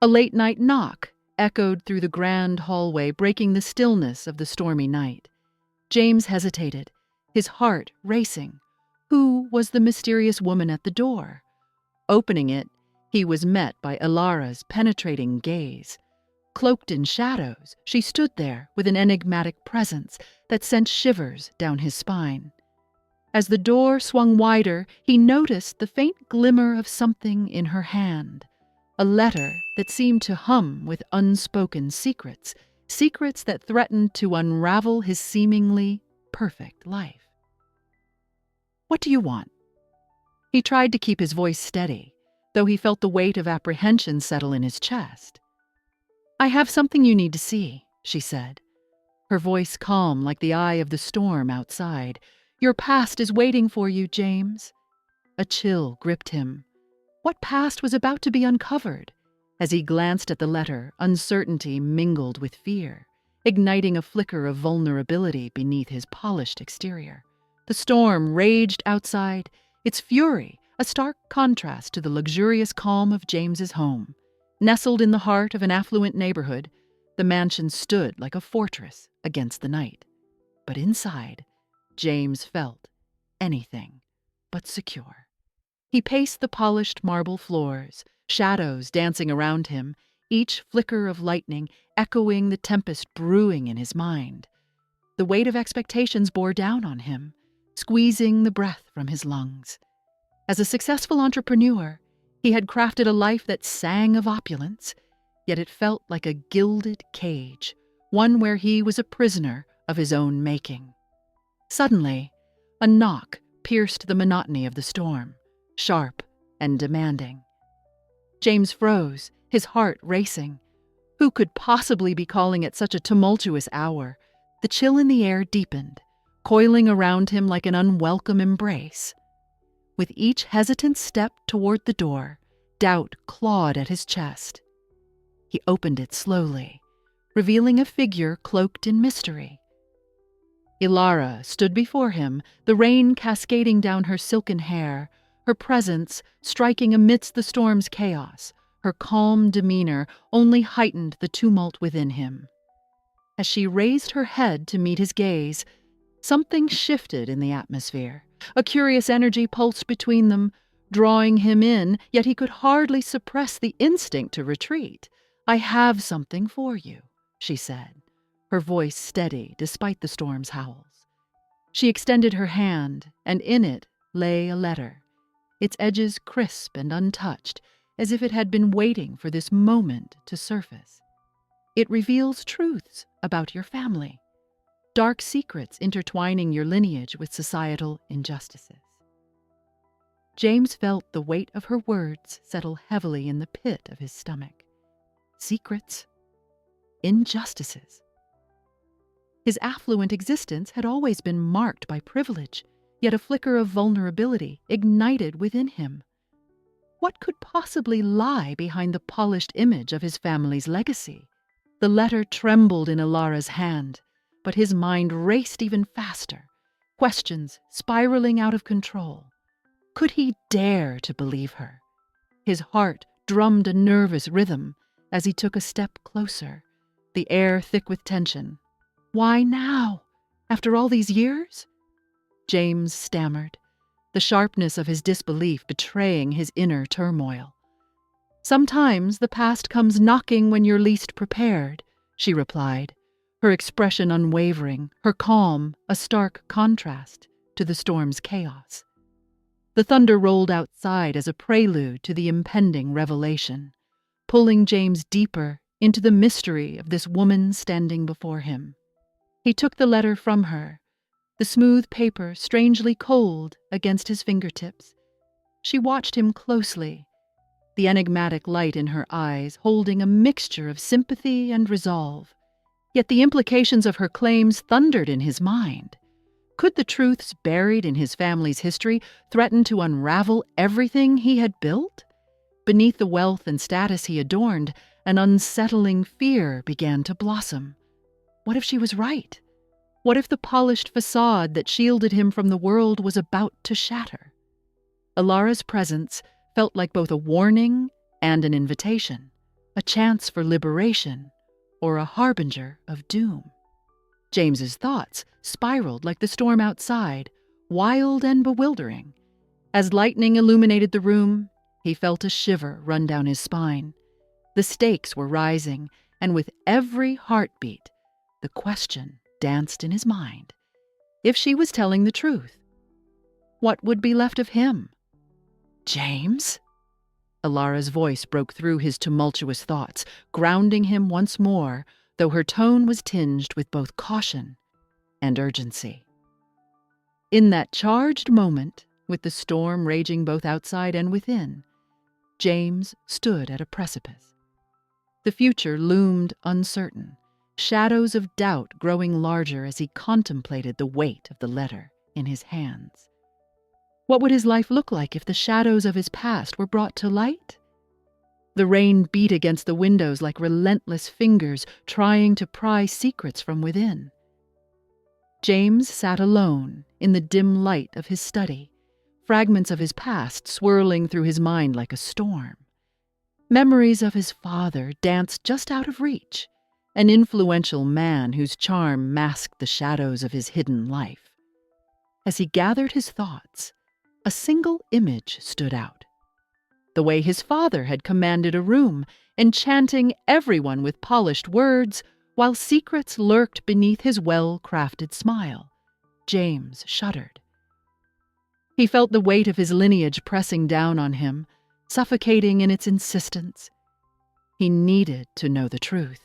A late-night knock echoed through the grand hallway, breaking the stillness of the stormy night. James hesitated, his heart racing. Who was the mysterious woman at the door? Opening it, he was met by Elara's penetrating gaze. Cloaked in shadows, she stood there with an enigmatic presence that sent shivers down his spine. As the door swung wider, he noticed the faint glimmer of something in her hand. A letter that seemed to hum with unspoken secrets, secrets that threatened to unravel his seemingly perfect life. "What do you want?" He tried to keep his voice steady, though he felt the weight of apprehension settle in his chest. "I have something you need to see," she said, her voice calm like the eye of the storm outside. "Your past is waiting for you, James." A chill gripped him. What past was about to be uncovered? As he glanced at the letter, uncertainty mingled with fear, igniting a flicker of vulnerability beneath his polished exterior. The storm raged outside, its fury a stark contrast to the luxurious calm of James's home. Nestled in the heart of an affluent neighborhood, the mansion stood like a fortress against the night. But inside, James felt anything but secure. He paced the polished marble floors, shadows dancing around him, each flicker of lightning echoing the tempest brewing in his mind. The weight of expectations bore down on him, squeezing the breath from his lungs. As a successful entrepreneur, he had crafted a life that sang of opulence, yet it felt like a gilded cage, one where he was a prisoner of his own making. Suddenly, a knock pierced the monotony of the storm, sharp and demanding. James froze, his heart racing. Who could possibly be calling at such a tumultuous hour? The chill in the air deepened, coiling around him like an unwelcome embrace. With each hesitant step toward the door, doubt clawed at his chest. He opened it slowly, revealing a figure cloaked in mystery. Elara stood before him, the rain cascading down her silken hair, her presence striking amidst the storm's chaos. Her calm demeanor only heightened the tumult within him. As she raised her head to meet his gaze, something shifted in the atmosphere. A curious energy pulsed between them, drawing him in, yet he could hardly suppress the instinct to retreat. "I have something for you," she said, her voice steady despite the storm's howls. She extended her hand, and in it lay a letter, its edges crisp and untouched, as if it had been waiting for this moment to surface. "It reveals truths about your family, dark secrets intertwining your lineage with societal injustices." James felt the weight of her words settle heavily in the pit of his stomach. Secrets, injustices. His affluent existence had always been marked by privilege, yet a flicker of vulnerability ignited within him. What could possibly lie behind the polished image of his family's legacy? The letter trembled in Elara's hand, but his mind raced even faster, questions spiraling out of control. Could he dare to believe her? His heart drummed a nervous rhythm as he took a step closer, the air thick with tension. Why now? After all these years? James stammered, the sharpness of his disbelief betraying his inner turmoil. "Sometimes the past comes knocking when you're least prepared," she replied, her expression unwavering, her calm a stark contrast to the storm's chaos. The thunder rolled outside as a prelude to the impending revelation, pulling James deeper into the mystery of this woman standing before him. He took the letter from her, the smooth paper strangely cold against his fingertips. She watched him closely, the enigmatic light in her eyes holding a mixture of sympathy and resolve. Yet the implications of her claims thundered in his mind. Could the truths buried in his family's history threaten to unravel everything he had built? Beneath the wealth and status he adorned, an unsettling fear began to blossom. What if she was right? What if the polished facade that shielded him from the world was about to shatter? Elara's presence felt like both a warning and an invitation. a chance for liberation, or a harbinger of doom? James's thoughts spiraled like the storm outside, wild and bewildering. As lightning illuminated the room, he felt a shiver run down his spine. The stakes were rising, and with every heartbeat, the question danced in his mind. If she was telling the truth, what would be left of him? James? Elara's voice broke through his tumultuous thoughts, grounding him once more, though her tone was tinged with both caution and urgency. In that charged moment, with the storm raging both outside and within, James stood at a precipice. The future loomed uncertain, shadows of doubt growing larger as he contemplated the weight of the letter in his hands. What would his life look like if the shadows of his past were brought to light? The rain beat against the windows like relentless fingers trying to pry secrets from within. James sat alone in the dim light of his study, fragments of his past swirling through his mind like a storm. Memories of his father danced just out of reach, an influential man whose charm masked the shadows of his hidden life. As he gathered his thoughts, a single image stood out. The way his father had commanded a room, enchanting everyone with polished words, while secrets lurked beneath his well-crafted smile. James shuddered. He felt the weight of his lineage pressing down on him, suffocating in its insistence. He needed to know the truth.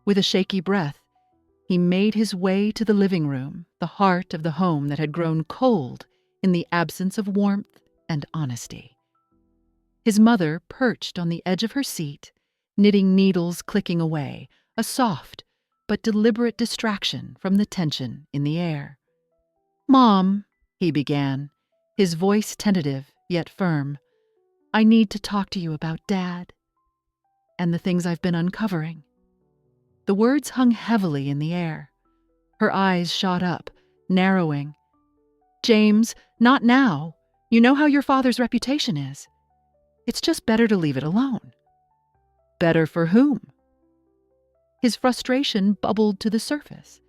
With a shaky breath, he made his way to the living room, the heart of the home that had grown cold in the absence of warmth and honesty. His mother perched on the edge of her seat, knitting needles clicking away, a soft but deliberate distraction from the tension in the air. "Mom," he began, his voice tentative yet firm, "I need to talk to you about Dad and the things I've been uncovering." The words hung heavily in the air. Her eyes shot up, narrowing. "James, not now. You know how your father's reputation is. It's just better to leave it alone." Better for whom? His frustration bubbled to the surface,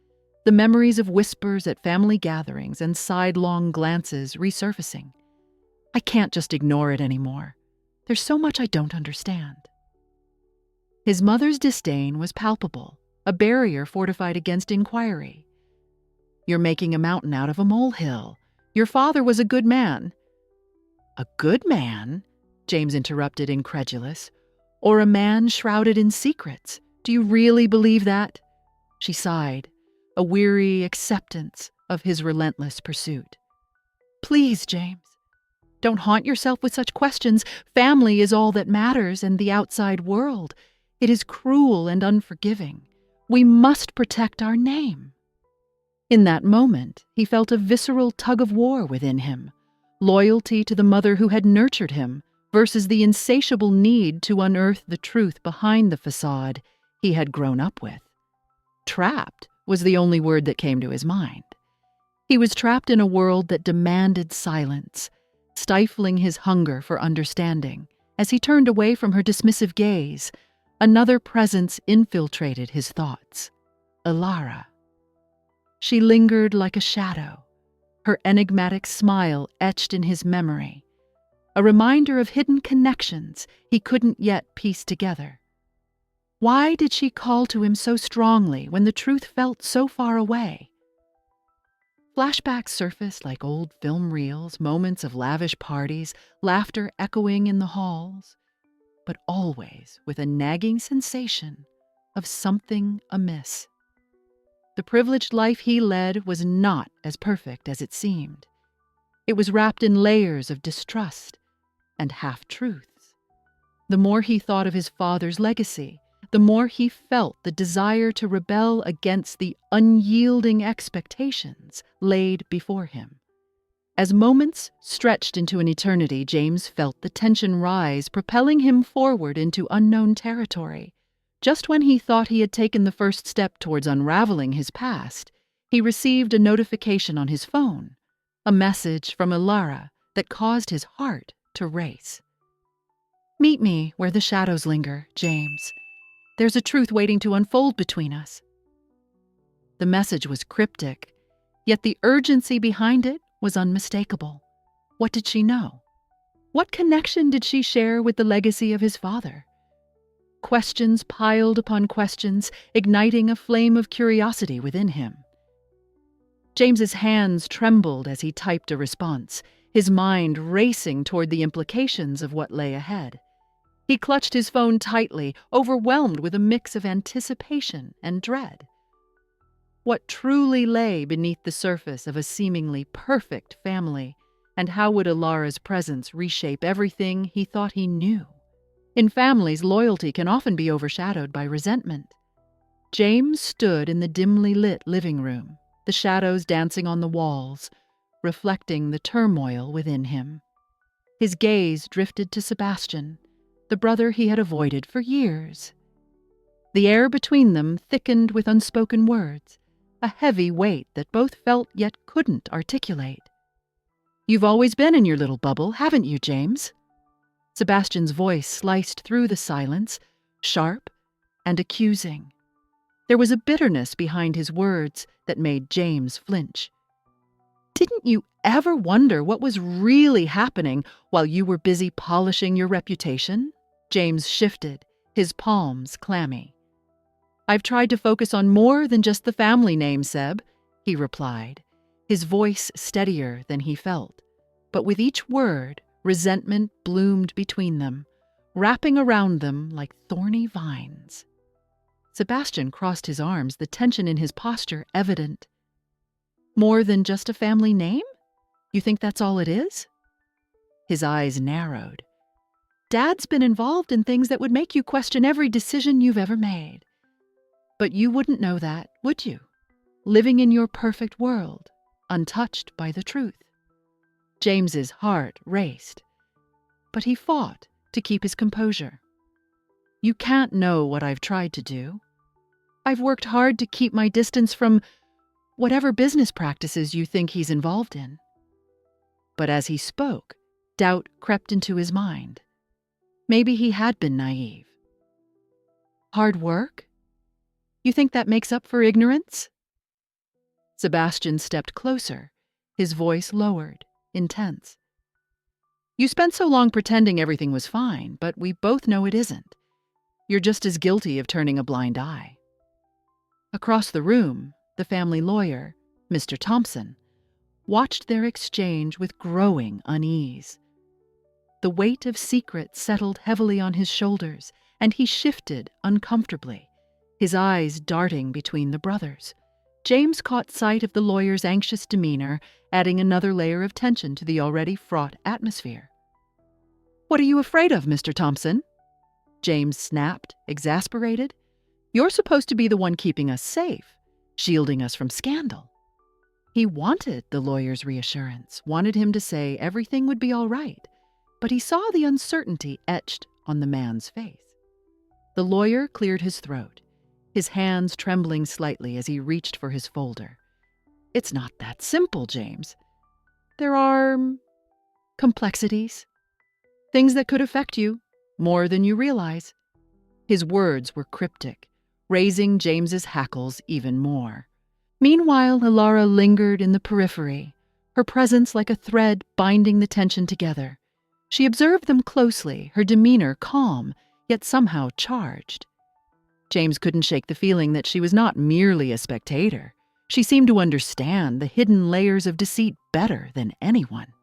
the memories of whispers at family gatherings and sidelong glances resurfacing. "I can't just ignore it anymore. There's so much I don't understand." His mother's disdain was palpable, a barrier fortified against inquiry. "You're making a mountain out of a molehill. Your father was a good man." "A good man?" James interrupted, incredulous. "Or a man shrouded in secrets? Do you really believe that?" She sighed, a weary acceptance of his relentless pursuit. "Please, James, don't haunt yourself with such questions. Family is all that matters, and the outside world. It is cruel and unforgiving. We must protect our name." In that moment, he felt a visceral tug-of-war within him, loyalty to the mother who had nurtured him versus the insatiable need to unearth the truth behind the facade he had grown up with. Trapped was the only word that came to his mind. He was trapped in a world that demanded silence, stifling his hunger for understanding. As he turned away from her dismissive gaze, another presence infiltrated his thoughts. Elara. She lingered like a shadow, her enigmatic smile etched in his memory, a reminder of hidden connections he couldn't yet piece together. Why did she call to him so strongly when the truth felt so far away? Flashbacks surfaced like old film reels, moments of lavish parties, laughter echoing in the halls, but always with a nagging sensation of something amiss. The privileged life he led was not as perfect as it seemed. It was wrapped in layers of distrust and half-truths. The more he thought of his father's legacy, the more he felt the desire to rebel against the unyielding expectations laid before him. As moments stretched into an eternity, James felt the tension rise, propelling him forward into unknown territory. Just when he thought he had taken the first step towards unraveling his past, he received a notification on his phone, a message from Elara that caused his heart to race. "Meet me where the shadows linger, James. There's a truth waiting to unfold between us." The message was cryptic, yet the urgency behind it was unmistakable. What did she know? What connection did she share with the legacy of his father? Questions piled upon questions, igniting a flame of curiosity within him. James's hands trembled as he typed a response, his mind racing toward the implications of what lay ahead. He clutched his phone tightly, overwhelmed with a mix of anticipation and dread. What truly lay beneath the surface of a seemingly perfect family, and how would Elara's presence reshape everything he thought he knew? In families, loyalty can often be overshadowed by resentment. James stood in the dimly lit living room, the shadows dancing on the walls, reflecting the turmoil within him. His gaze drifted to Sebastian, the brother he had avoided for years. The air between them thickened with unspoken words, a heavy weight that both felt yet couldn't articulate. "You've always been in your little bubble, haven't you, James?" Sebastian's voice sliced through the silence, sharp and accusing. There was a bitterness behind his words that made James flinch. "Didn't you ever wonder what was really happening while you were busy polishing your reputation?" James shifted, his palms clammy. "I've tried to focus on more than just the family name, Seb," he replied, his voice steadier than he felt. But with each word, resentment bloomed between them, wrapping around them like thorny vines. Sebastian crossed his arms, the tension in his posture evident. "More than just a family name? You think that's all it is?" His eyes narrowed. "Dad's been involved in things that would make you question every decision you've ever made. But you wouldn't know that, would you? Living in your perfect world, untouched by the truth." James's heart raced, but he fought to keep his composure. "You can't know what I've tried to do. I've worked hard to keep my distance from whatever business practices you think he's involved in." But as he spoke, doubt crept into his mind. Maybe he had been naive. "Hard work? You think that makes up for ignorance?" Sebastian stepped closer, his voice lowered, intense. "You spent so long pretending everything was fine, but we both know it isn't. You're just as guilty of turning a blind eye." Across the room, the family lawyer, Mr. Thompson, watched their exchange with growing unease. The weight of secret settled heavily on his shoulders, and he shifted uncomfortably, his eyes darting between the brothers. James caught sight of the lawyer's anxious demeanor, adding another layer of tension to the already fraught atmosphere. "What are you afraid of, Mr. Thompson?" James snapped, exasperated. "You're supposed to be the one keeping us safe, shielding us from scandal." He wanted the lawyer's reassurance, wanted him to say everything would be all right, but he saw the uncertainty etched on the man's face. The lawyer cleared his throat, his hands trembling slightly as he reached for his folder. "It's not that simple, James. There are complexities, things that could affect you more than you realize." His words were cryptic, raising James's hackles even more. Meanwhile, Elara lingered in the periphery, her presence like a thread binding the tension together. She observed them closely, her demeanor calm, yet somehow charged. James couldn't shake the feeling that she was not merely a spectator. She seemed to understand the hidden layers of deceit better than anyone.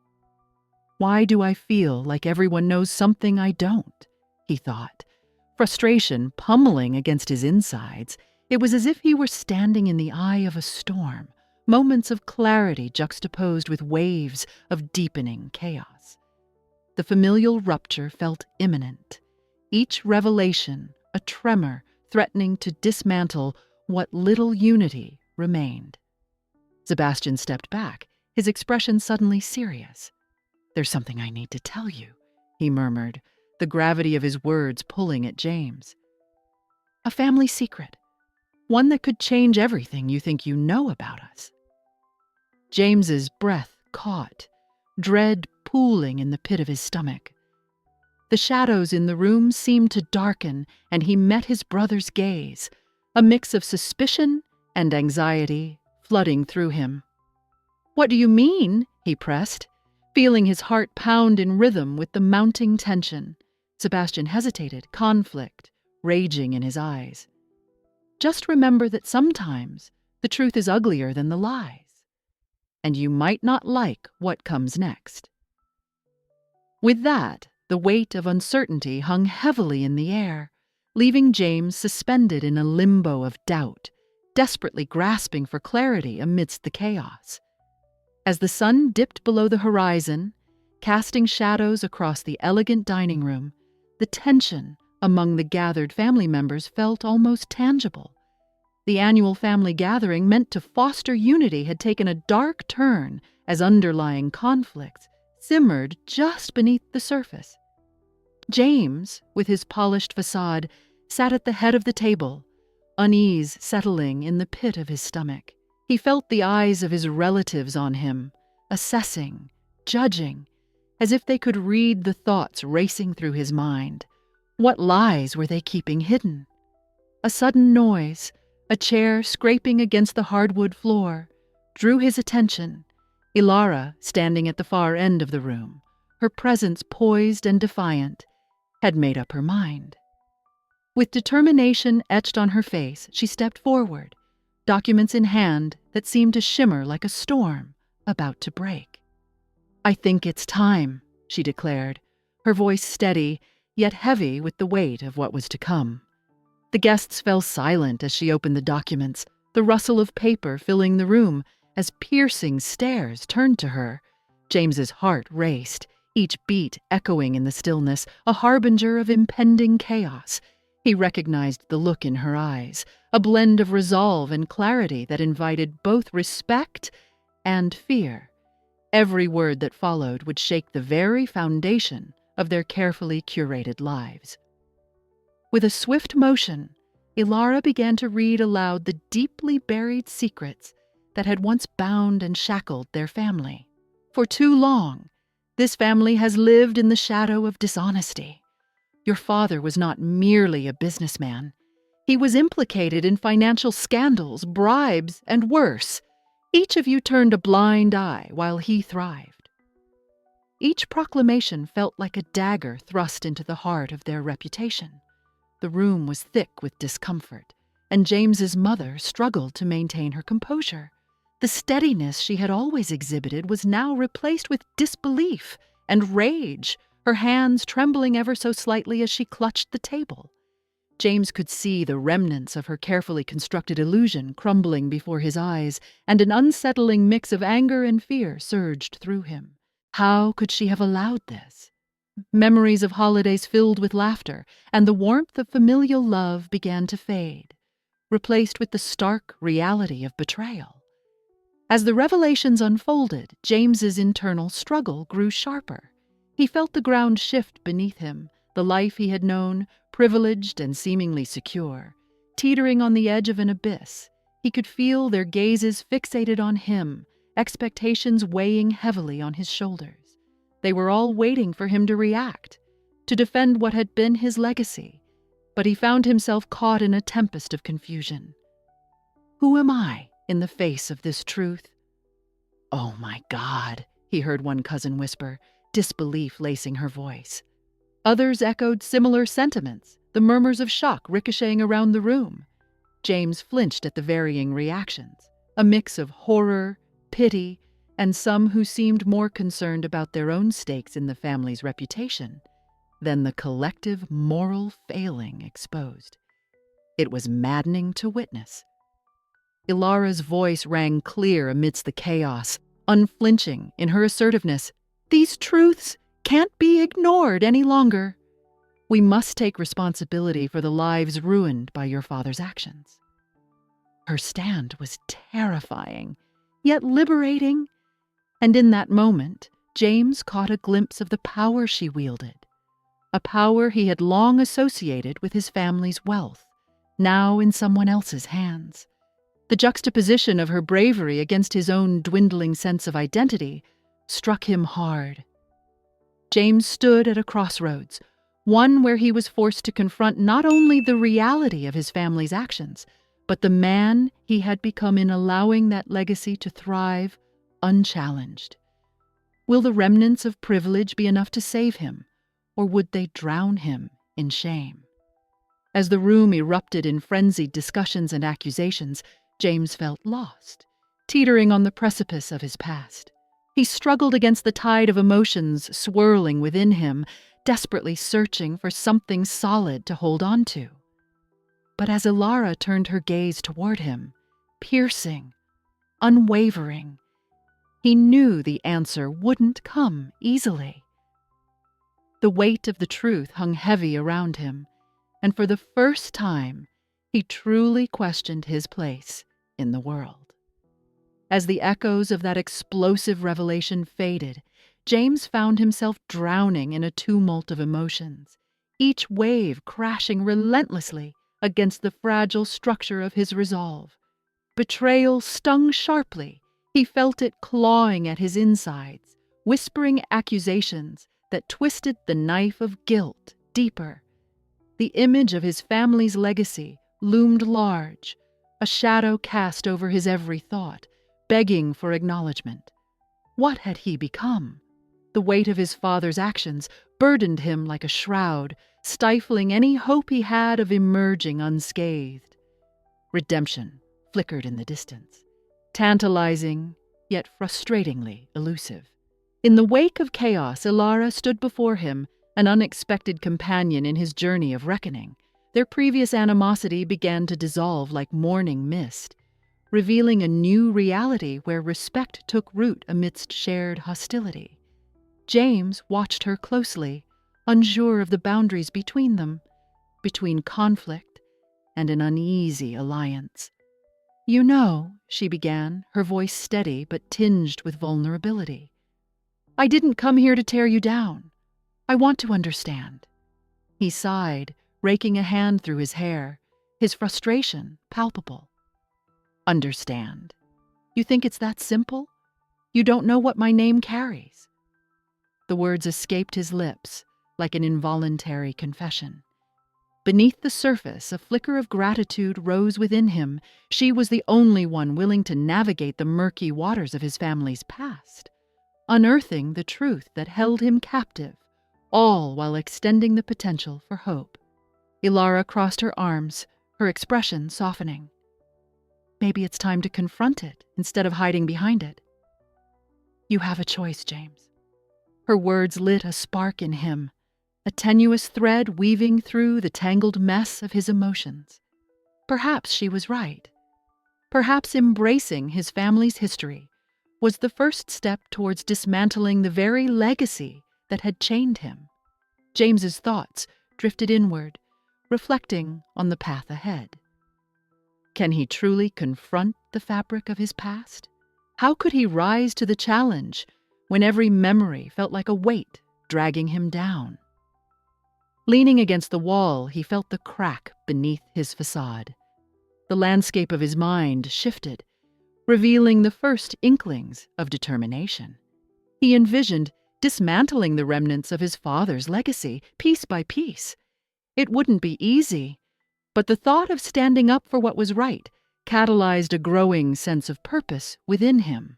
"Why do I feel like everyone knows something I don't?" he thought. Frustration pummeling against his insides, it was as if he were standing in the eye of a storm, moments of clarity juxtaposed with waves of deepening chaos. The familial rupture felt imminent, each revelation a tremor threatening to dismantle what little unity remained. Sebastian stepped back, his expression suddenly serious. "There's something I need to tell you," he murmured, the gravity of his words pulling at James. "A family secret, one that could change everything you think you know about us." James's breath caught, dread pooling in the pit of his stomach. The shadows in the room seemed to darken, and he met his brother's gaze, a mix of suspicion and anxiety flooding through him. "What do you mean?" he pressed, feeling his heart pound in rhythm with the mounting tension. Sebastian hesitated, conflict raging in his eyes. "Just remember that sometimes the truth is uglier than the lies, and you might not like what comes next." With that, the weight of uncertainty hung heavily in the air, leaving James suspended in a limbo of doubt, desperately grasping for clarity amidst the chaos. As the sun dipped below the horizon, casting shadows across the elegant dining room, the tension among the gathered family members felt almost tangible. The annual family gathering meant to foster unity had taken a dark turn as underlying conflicts simmered just beneath the surface. James, with his polished facade, sat at the head of the table, unease settling in the pit of his stomach. He felt the eyes of his relatives on him, assessing, judging, as if they could read the thoughts racing through his mind. What lies were they keeping hidden? A sudden noise, a chair scraping against the hardwood floor, drew his attention. Elara, standing at the far end of the room, her presence poised and defiant, had made up her mind. With determination etched on her face, she stepped forward, documents in hand that seemed to shimmer like a storm about to break. "I think it's time," she declared, her voice steady, yet heavy with the weight of what was to come. The guests fell silent as she opened the documents, the rustle of paper filling the room as piercing stares turned to her. James's heart raced, each beat echoing in the stillness, a harbinger of impending chaos. He recognized the look in her eyes, a blend of resolve and clarity that invited both respect and fear. Every word that followed would shake the very foundation of their carefully curated lives. With a swift motion, Elara began to read aloud the deeply buried secrets that had once bound and shackled their family. "For too long, this family has lived in the shadow of dishonesty. Your father was not merely a businessman. He was implicated in financial scandals, bribes, and worse. Each of you turned a blind eye while he thrived." Each proclamation felt like a dagger thrust into the heart of their reputation. The room was thick with discomfort, and James's mother struggled to maintain her composure. The steadiness she had always exhibited was now replaced with disbelief and rage, her hands trembling ever so slightly as she clutched the table. James could see the remnants of her carefully constructed illusion crumbling before his eyes, and an unsettling mix of anger and fear surged through him. How could she have allowed this? Memories of holidays filled with laughter, and the warmth of familial love began to fade, replaced with the stark reality of betrayal. As the revelations unfolded, James's internal struggle grew sharper. He felt the ground shift beneath him, the life he had known, privileged and seemingly secure, teetering on the edge of an abyss. He could feel their gazes fixated on him, expectations weighing heavily on his shoulders. They were all waiting for him to react, to defend what had been his legacy, but he found himself caught in a tempest of confusion. Who am I in the face of this truth? "Oh my God," he heard one cousin whisper, disbelief lacing her voice. Others echoed similar sentiments, the murmurs of shock ricocheting around the room. James flinched at the varying reactions, a mix of horror, pity, and some who seemed more concerned about their own stakes in the family's reputation than the collective moral failing exposed. It was maddening to witness. Elara's voice rang clear amidst the chaos, unflinching in her assertiveness. "These truths can't be ignored any longer. We must take responsibility for the lives ruined by your father's actions." Her stand was terrifying, yet liberating. And in that moment, James caught a glimpse of the power she wielded, a power he had long associated with his family's wealth, now in someone else's hands. The juxtaposition of her bravery against his own dwindling sense of identity struck him hard. James stood at a crossroads, one where he was forced to confront not only the reality of his family's actions, but the man he had become in allowing that legacy to thrive unchallenged. Will the remnants of privilege be enough to save him, or would they drown him in shame? As the room erupted in frenzied discussions and accusations, James felt lost, teetering on the precipice of his past. He struggled against the tide of emotions swirling within him, desperately searching for something solid to hold on to. But as Elara turned her gaze toward him, piercing, unwavering, he knew the answer wouldn't come easily. The weight of the truth hung heavy around him, and for the first time, he truly questioned his place in the world. As the echoes of that explosive revelation faded, James found himself drowning in a tumult of emotions, each wave crashing relentlessly against the fragile structure of his resolve. Betrayal stung sharply. He felt it clawing at his insides, whispering accusations that twisted the knife of guilt deeper. The image of his family's legacy loomed large, a shadow cast over his every thought, begging for acknowledgement. What had he become? The weight of his father's actions burdened him like a shroud, stifling any hope he had of emerging unscathed. Redemption flickered in the distance, tantalizing, yet frustratingly elusive. In the wake of chaos, Elara stood before him, an unexpected companion in his journey of reckoning. Their previous animosity began to dissolve like morning mist, revealing a new reality where respect took root amidst shared hostility. James watched her closely, unsure of the boundaries between them, between conflict and an uneasy alliance. "You know," she began, her voice steady but tinged with vulnerability, "I didn't come here to tear you down. I want to understand." He sighed, raking a hand through his hair, his frustration palpable. "Understand? You think it's that simple? You don't know what my name carries." The words escaped his lips like an involuntary confession. Beneath the surface, a flicker of gratitude rose within him. She was the only one willing to navigate the murky waters of his family's past, unearthing the truth that held him captive, all while extending the potential for hope. Elara crossed her arms, her expression softening. "Maybe it's time to confront it instead of hiding behind it." "You have a choice, James." Her words lit a spark in him, a tenuous thread weaving through the tangled mess of his emotions. Perhaps she was right. Perhaps embracing his family's history was the first step towards dismantling the very legacy that had chained him. James's thoughts drifted inward, reflecting on the path ahead. Can he truly confront the fabric of his past? How could he rise to the challenge when every memory felt like a weight dragging him down? Leaning against the wall, he felt the crack beneath his facade. The landscape of his mind shifted, revealing the first inklings of determination. He envisioned dismantling the remnants of his father's legacy, piece by piece. It wouldn't be easy, but the thought of standing up for what was right catalyzed a growing sense of purpose within him.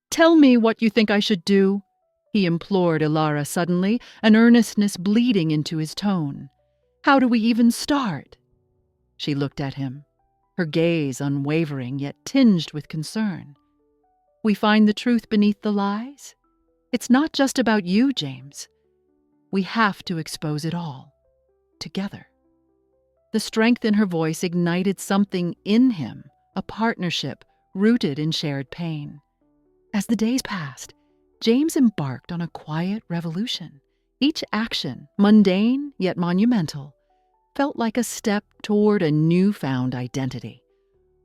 "Tell me what you think I should do," he implored Elara suddenly, an earnestness bleeding into his tone. "How do we even start?" She looked at him, her gaze unwavering yet tinged with concern. "We find the truth beneath the lies? It's not just about you, James. We have to expose it all, together." The strength in her voice ignited something in him, a partnership rooted in shared pain. As the days passed, James embarked on a quiet revolution. Each action, mundane yet monumental, felt like a step toward a newfound identity,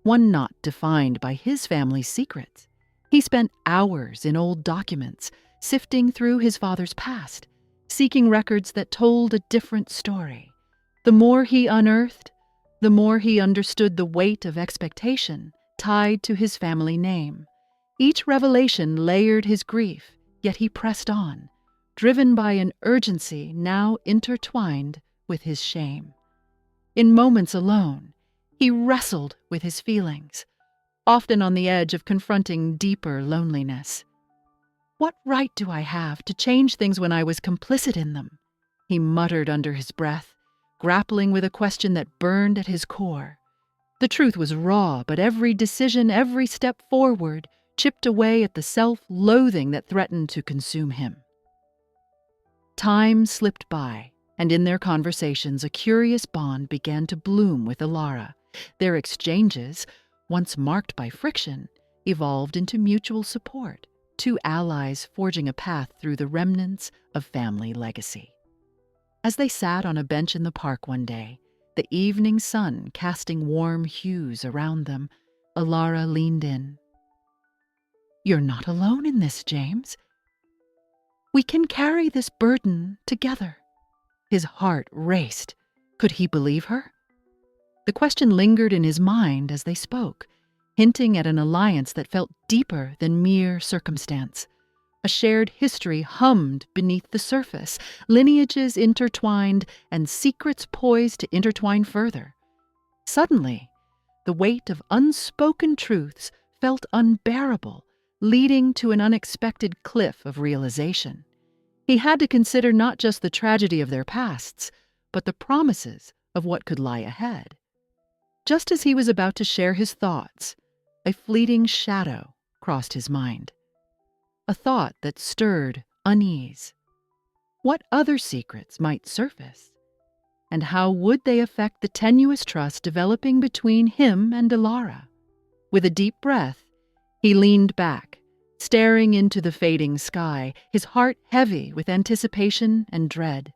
one not defined by his family's secrets. He spent hours in old documents, sifting through his father's past, seeking records that told a different story. The more he unearthed, the more he understood the weight of expectation tied to his family name. Each revelation layered his grief, yet he pressed on, driven by an urgency now intertwined with his shame. In moments alone, he wrestled with his feelings, often on the edge of confronting deeper loneliness. "What right do I have to change things when I was complicit in them?" he muttered under his breath, grappling with a question that burned at his core. The truth was raw, but every decision, every step forward, chipped away at the self-loathing that threatened to consume him. Time slipped by, and in their conversations a curious bond began to bloom with Elara. Their exchanges, once marked by friction, evolved into mutual support, two allies forging a path through the remnants of family legacy. As they sat on a bench in the park one day, the evening sun casting warm hues around them, Elara leaned in. "You're not alone in this, James. We can carry this burden together." His heart raced. Could he believe her? The question lingered in his mind as they spoke, hinting at an alliance that felt deeper than mere circumstance. A shared history hummed beneath the surface, lineages intertwined, and secrets poised to intertwine further. Suddenly, the weight of unspoken truths felt unbearable, leading to an unexpected cliff of realization. He had to consider not just the tragedy of their pasts, but the promises of what could lie ahead. Just as he was about to share his thoughts, a fleeting shadow crossed his mind. A thought that stirred unease. What other secrets might surface? And how would they affect the tenuous trust developing between him and Elara? With a deep breath, he leaned back, staring into the fading sky, his heart heavy with anticipation and dread.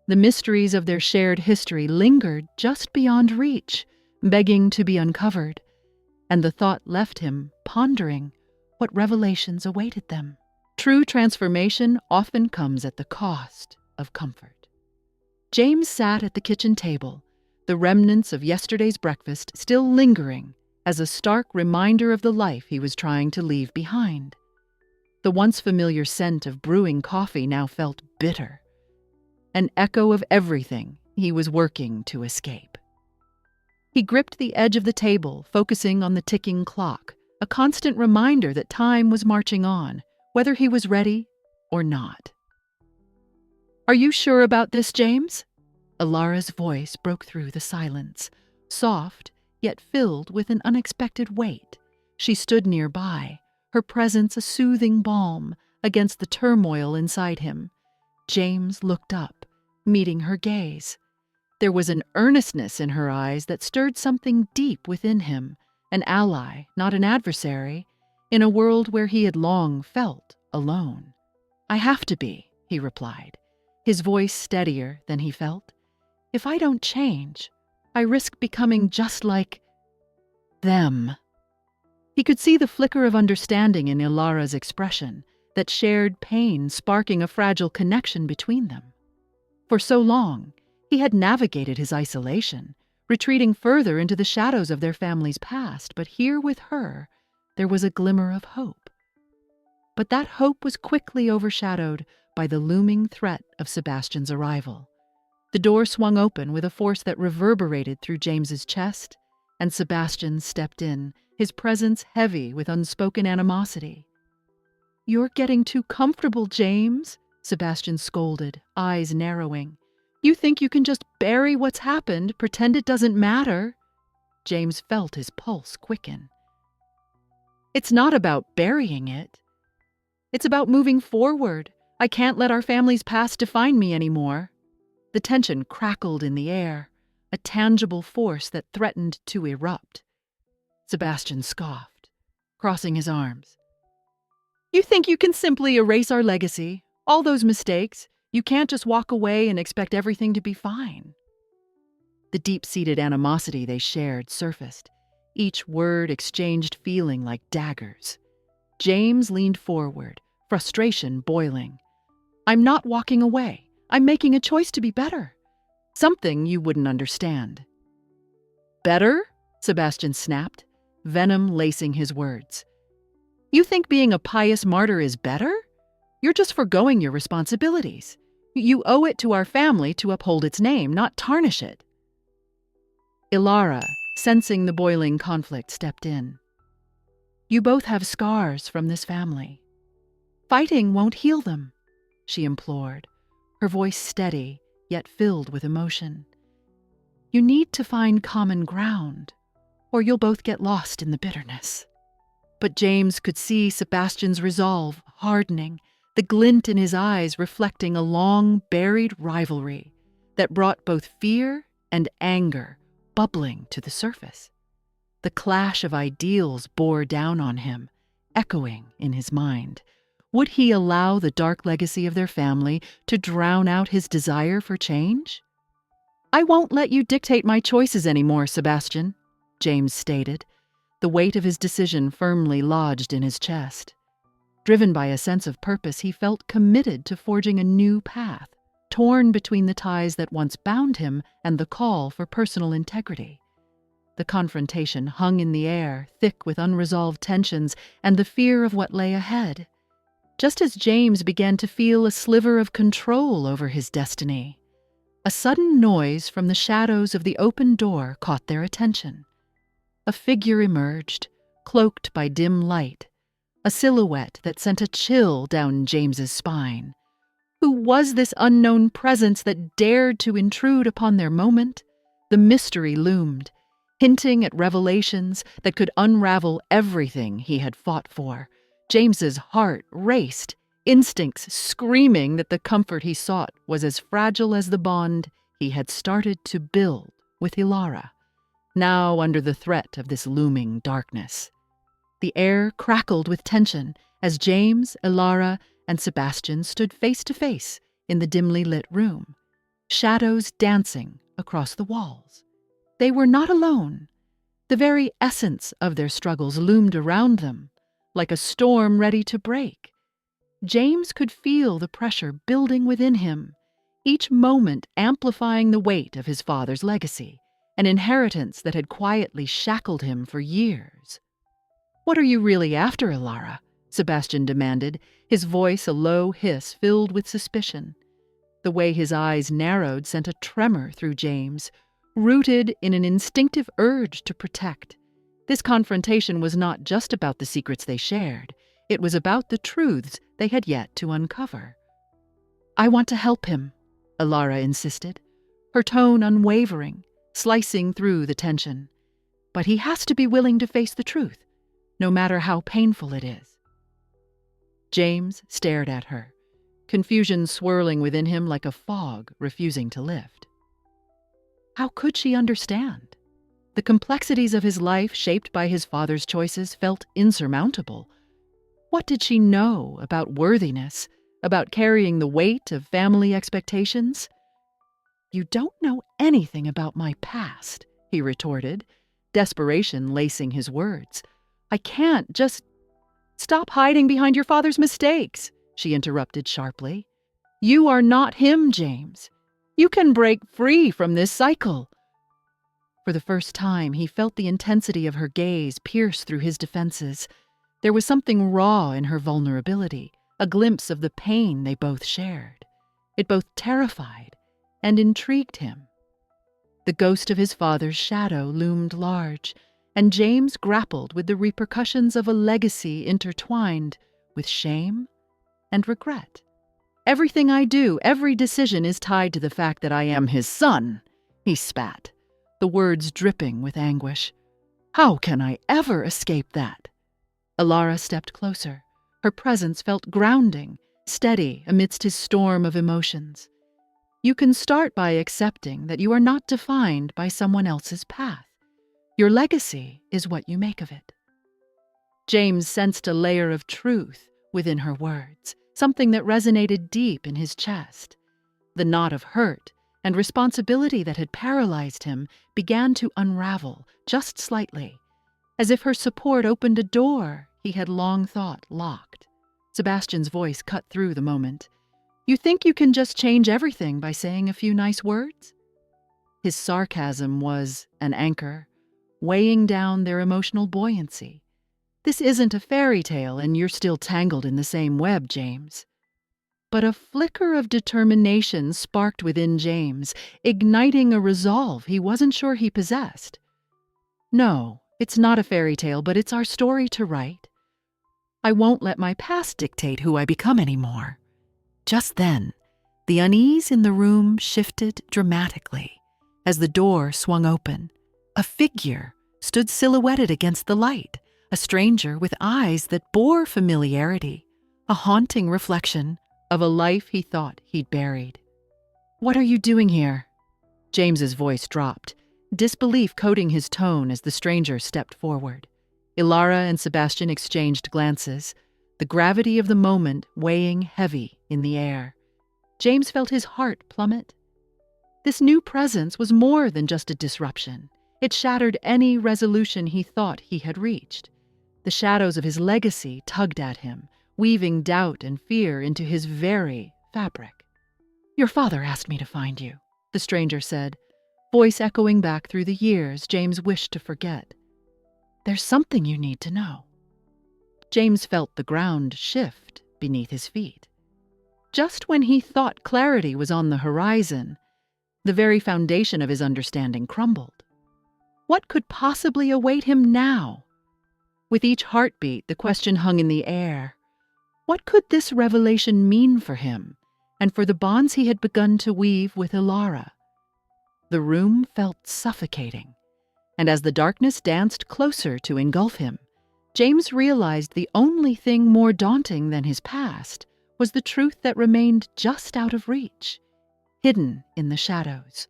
The mysteries of their shared history lingered just beyond reach, begging to be uncovered, and the thought left him pondering what revelations awaited them. True transformation often comes at the cost of comfort. James sat at the kitchen table, the remnants of yesterday's breakfast still lingering as a stark reminder of the life he was trying to leave behind. The once familiar scent of brewing coffee now felt bitter, an echo of everything he was working to escape. He gripped the edge of the table, focusing on the ticking clock, a constant reminder that time was marching on, whether he was ready or not. "Are you sure about this, James?" Elara's voice broke through the silence, soft yet filled with an unexpected weight. She stood nearby, her presence a soothing balm against the turmoil inside him. James looked up, meeting her gaze. There was an earnestness in her eyes that stirred something deep within him, an ally, not an adversary, in a world where he had long felt alone. "I have to be," he replied, his voice steadier than he felt. "If I don't change, I risk becoming just like them." He could see the flicker of understanding in Elara's expression, that shared pain sparking a fragile connection between them. For so long, he had navigated his isolation, retreating further into the shadows of their family's past, but here with her, there was a glimmer of hope. But that hope was quickly overshadowed by the looming threat of Sebastian's arrival. The door swung open with a force that reverberated through James's chest, and Sebastian stepped in, his presence heavy with unspoken animosity. "You're getting too comfortable, James," Sebastian scolded, eyes narrowing. "You think you can just bury what's happened, pretend it doesn't matter?" James felt his pulse quicken. "It's not about burying it. It's about moving forward. I can't let our family's past define me anymore." The tension crackled in the air, a tangible force that threatened to erupt. Sebastian scoffed, crossing his arms. "You think you can simply erase our legacy, all those mistakes? You can't just walk away and expect everything to be fine." The deep-seated animosity they shared surfaced, each word exchanged feeling like daggers. James leaned forward, frustration boiling. "I'm not walking away. I'm making a choice to be better. Something you wouldn't understand." "Better?" Sebastian snapped, venom lacing his words. "You think being a pious martyr is better? You're just forgoing your responsibilities. You owe it to our family to uphold its name, not tarnish it." Elara, sensing the boiling conflict, stepped in. "You both have scars from this family. Fighting won't heal them," she implored, her voice steady, yet filled with emotion. "You need to find common ground, or you'll both get lost in the bitterness." But James could see Sebastian's resolve hardening, the glint in his eyes reflecting a long-buried rivalry that brought both fear and anger bubbling to the surface. The clash of ideals bore down on him, echoing in his mind. Would he allow the dark legacy of their family to drown out his desire for change? "I won't let you dictate my choices anymore, Sebastian," James stated, the weight of his decision firmly lodged in his chest. Driven by a sense of purpose, he felt committed to forging a new path, torn between the ties that once bound him and the call for personal integrity. The confrontation hung in the air, thick with unresolved tensions and the fear of what lay ahead. Just as James began to feel a sliver of control over his destiny, a sudden noise from the shadows of the open door caught their attention. A figure emerged, cloaked by dim light, a silhouette that sent a chill down James's spine. Who was this unknown presence that dared to intrude upon their moment? The mystery loomed, hinting at revelations that could unravel everything he had fought for. James's heart raced, instincts screaming that the comfort he sought was as fragile as the bond he had started to build with Elara, now under the threat of this looming darkness. The air crackled with tension as James, Elara, and Sebastian stood face to face in the dimly lit room, shadows dancing across the walls. They were not alone. The very essence of their struggles loomed around them, like a storm ready to break. James could feel the pressure building within him, each moment amplifying the weight of his father's legacy, an inheritance that had quietly shackled him for years. "What are you really after, Elara?" Sebastian demanded, his voice a low hiss filled with suspicion. The way his eyes narrowed sent a tremor through James, rooted in an instinctive urge to protect. This confrontation was not just about the secrets they shared. It was about the truths they had yet to uncover. "I want to help him," Elara insisted, her tone unwavering, slicing through the tension. "But he has to be willing to face the truth, no matter how painful it is." James stared at her, confusion swirling within him like a fog refusing to lift. How could she understand? The complexities of his life, shaped by his father's choices, felt insurmountable. What did she know about worthiness, about carrying the weight of family expectations? "You don't know anything about my past," he retorted, desperation lacing his words. "I can't just—" "Stop hiding behind your father's mistakes," she interrupted sharply. "You are not him, James. You can break free from this cycle." For the first time, he felt the intensity of her gaze pierce through his defenses. There was something raw in her vulnerability, a glimpse of the pain they both shared. It both terrified and intrigued him. The ghost of his father's shadow loomed large, and James grappled with the repercussions of a legacy intertwined with shame and regret. "Everything I do, every decision is tied to the fact that I am his son," he spat, the words dripping with anguish. "How can I ever escape that?" Elara stepped closer. Her presence felt grounding, steady amidst his storm of emotions. "You can start by accepting that you are not defined by someone else's path. Your legacy is what you make of it." James sensed a layer of truth within her words, something that resonated deep in his chest. The knot of hurt and responsibility that had paralyzed him began to unravel just slightly, as if her support opened a door he had long thought locked. Sebastian's voice cut through the moment. "You think you can just change everything by saying a few nice words?" His sarcasm was an anchor, weighing down their emotional buoyancy. "This isn't a fairy tale, and you're still tangled in the same web, James." but a flicker of determination sparked within James, igniting a resolve he wasn't sure he possessed. "No, it's not a fairy tale, but it's our story to write. I won't let my past dictate who I become anymore." Just then, the unease in the room shifted dramatically as the door swung open. A figure stood silhouetted against the light, a stranger with eyes that bore familiarity, a haunting reflection of a life he thought he'd buried. "What are you doing here?" James's voice dropped, disbelief coating his tone as the stranger stepped forward. Elara and Sebastian exchanged glances, the gravity of the moment weighing heavy in the air. James felt his heart plummet. This new presence was more than just a disruption. It shattered any resolution he thought he had reached. The shadows of his legacy tugged at him, weaving doubt and fear into his very fabric. "Your father asked me to find you," the stranger said, voice echoing back through the years James wished to forget. "There's something you need to know." James felt the ground shift beneath his feet. Just when he thought clarity was on the horizon, the very foundation of his understanding crumbled. What could possibly await him now? With each heartbeat, the question hung in the air. What could this revelation mean for him, and for the bonds he had begun to weave with Elara? The room felt suffocating, and as the darkness danced closer to engulf him, James realized the only thing more daunting than his past was the truth that remained just out of reach, hidden in the shadows.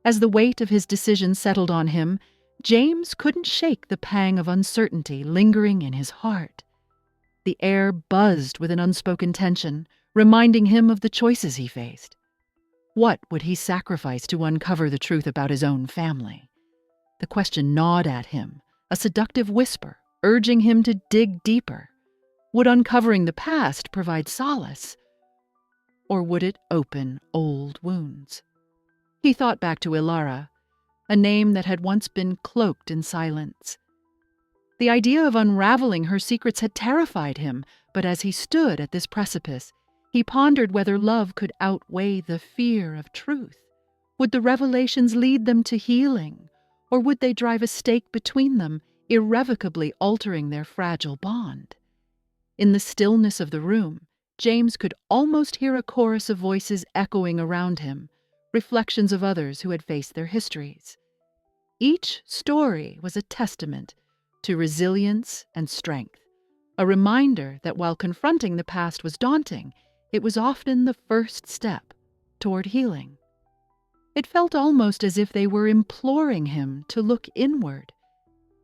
As the weight of his decision settled on him, James couldn't shake the pang of uncertainty lingering in his heart. The air buzzed with an unspoken tension, reminding him of the choices he faced. What would he sacrifice to uncover the truth about his own family? The question gnawed at him, a seductive whisper, urging him to dig deeper. Would uncovering the past provide solace? Or would it open old wounds? He thought back to Elara, a name that had once been cloaked in silence. The idea of unraveling her secrets had terrified him, but as he stood at this precipice, he pondered whether love could outweigh the fear of truth. Would the revelations lead them to healing, or would they drive a stake between them, irrevocably altering their fragile bond? In the stillness of the room, James could almost hear a chorus of voices echoing around him, reflections of others who had faced their histories. Each story was a testament to resilience and strength, a reminder that while confronting the past was daunting, it was often the first step toward healing. It felt almost as if they were imploring him to look inward.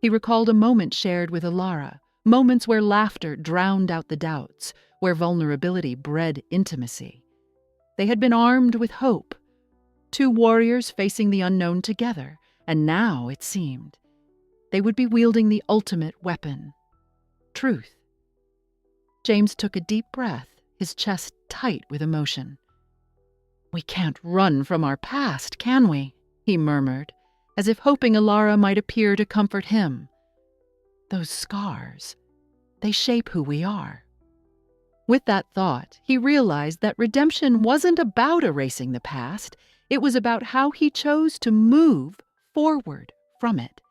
He recalled a moment shared with Elara, moments where laughter drowned out the doubts, where vulnerability bred intimacy. They had been armed with hope, two warriors facing the unknown together, and now, it seemed, they would be wielding the ultimate weapon, truth. James took a deep breath, his chest tight with emotion. "We can't run from our past, can we?" he murmured, as if hoping Elara might appear to comfort him. "Those scars, they shape who we are." With that thought, he realized that redemption wasn't about erasing the past. It was about how he chose to move forward from it.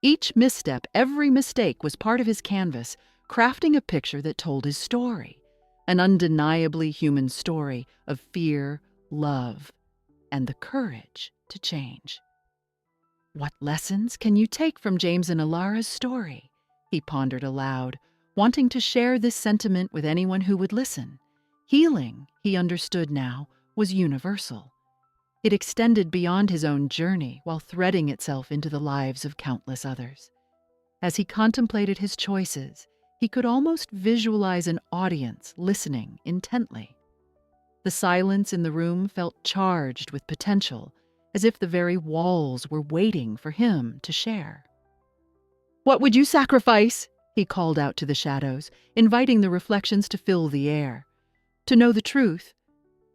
Each misstep, every mistake was part of his canvas, crafting a picture that told his story, an undeniably human story of fear, love, and the courage to change. What lessons can you take from James and Elara's story? He pondered aloud, wanting to share this sentiment with anyone who would listen. Healing, he understood now, was universal. It extended beyond his own journey while threading itself into the lives of countless others. As he contemplated his choices, he could almost visualize an audience listening intently. The silence in the room felt charged with potential, as if the very walls were waiting for him to share. "What would you sacrifice?" he called out to the shadows, inviting the reflections to fill the air. "To know the truth,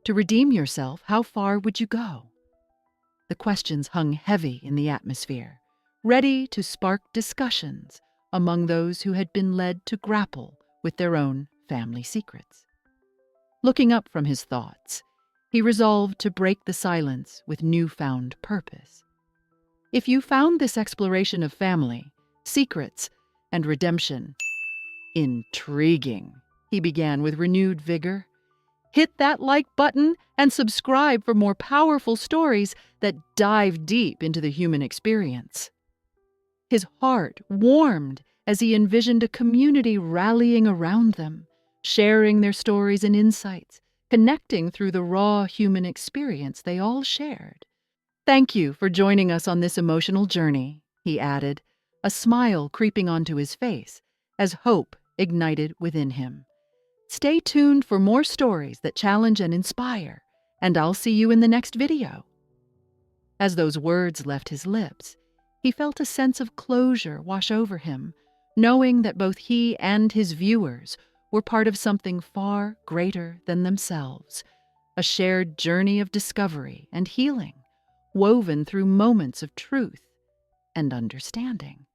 to redeem yourself, how far would you go?" The questions hung heavy in the atmosphere, ready to spark discussions among those who had been led to grapple with their own family secrets. Looking up from his thoughts, he resolved to break the silence with newfound purpose. If you found this exploration of family, secrets, and redemption intriguing, he began with renewed vigor, hit that like button and subscribe for more powerful stories that dive deep into the human experience. His heart warmed as he envisioned a community rallying around them, sharing their stories and insights, connecting through the raw human experience they all shared. "Thank you for joining us on this emotional journey," he added, a smile creeping onto his face as hope ignited within him. "Stay tuned for more stories that challenge and inspire, and I'll see you in the next video." As those words left his lips, he felt a sense of closure wash over him, knowing that both he and his viewers were part of something far greater than themselves, a shared journey of discovery and healing, woven through moments of truth and understanding.